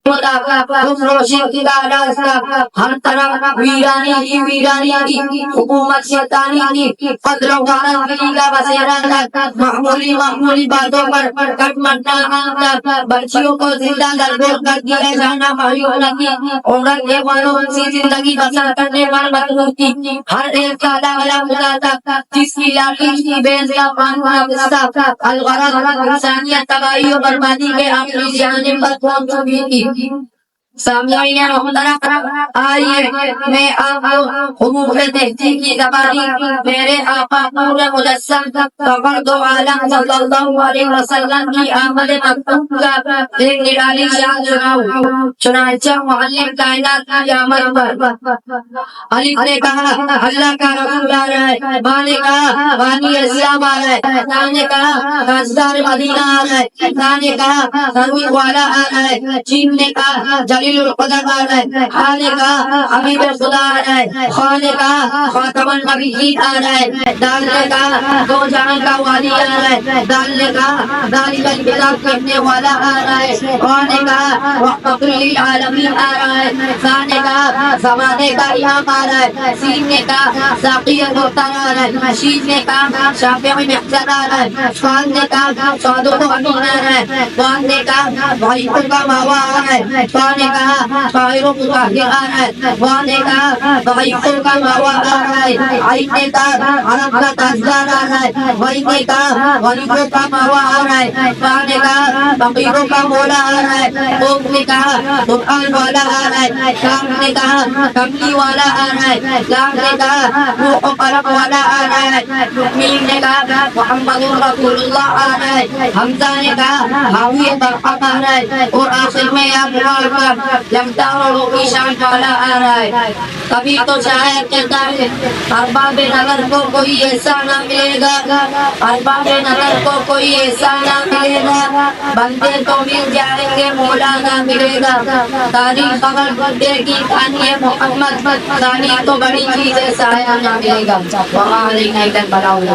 تم روشن کا راستہ ہر طرف ویرانی کی ویرانی کی حکومت شیطانی کی فضل و کرم کا بسیرا معمولی باتوں پر کٹ مرنا بچیوں کو زندہ درگور کر دیا جانا مایوسی عورت کے والوں کی زندگی بسر کرنے پر مجبور کی ہر ایک کا والا تھا جس کی لاٹھی کی بینز کا قانون الغرض انسانیت تباہی و بربادی کے آخری جانب پر پہنچ چکی تھی. سامعین محترم، آئیے میں آپ کو حقوق تحقیق کی زبانی میرے آقا نور مجسم فرد عالم صلی اللہ علیہ وسلم کی آمد مکتوب کا ایک نرالی شان سناؤں. چنانچہ معلم کائنات کی آمد پر الف نے کہا اللہ کا رسول آ رہا ہے، با نے کہا بانی اسلام آ رہا ہے، تا نے کہا تاجدار مدینہ آ رہا ہے، تا نے کہا ضرور والا آ رہا ہے، جیم نے کہا جلیل القدر آ رہا ہے، ہا نے کہا حبیب خدا آ رہا ہے، خا نے کہا خاتم النبیین آ رہا ہے، دال نے کہا دو جہان کا والی آ رہا ہے، دال نے کہا دال کا انتظار کرنے والا آ رہا ہے، خا نے کہا رحمت للعالمین آ رہا ہے، زا نے کہا زمانے کا امام آ رہا ہے، سین نے کہا ساقی المختار آ رہا ہے، شین نے کہا شافع محسن آ رہا ہے، شان نے کہا صادق امین آ رہا ہے، وان نے کہا ضعیف کا ماوا آ رہا ہے، شاہ نے کہا شاعر و مظاہر آ رہا ہے، وان نے کہا ضعیف کا ماوا آ رہا ہے، عین نے کہا عرب کا تاجدار آ رہا ہے، وین نے کہا غریبوں کا ماوا آ رہا ہے، شاہ نے کہا فقیروں کا مولا آ رہا ہے، قوم نے کہا قرآن والا آ رہا ہے، شام نے کہا کملی والا آ رہا ہے، لام نے کہا روح و قلم والا آ رہا ہے، میم نے کہا محمد رسول اللہ آ رہا ہے، حمزہ نے کہا حاوی برحق آ رہا ہے، اور آخر میں یا بلال کا لمتا اور کی شان والا آ رہا ہے. کبھی تو شاعر کہتا ہے ارباب نظر کو کوئی ایسا نہ ملے گا، ارباب نظر کو کوئی ایسا نہ ملے گا، بندے تو مل جائیں گے مولا نہ ملے گا. تاریخ خبر بندے کی کہانی ہے محمد، تاریخ تو بڑی چیز ہے سایہ نہ ملے گا. وہاں علیہ بناؤں گا.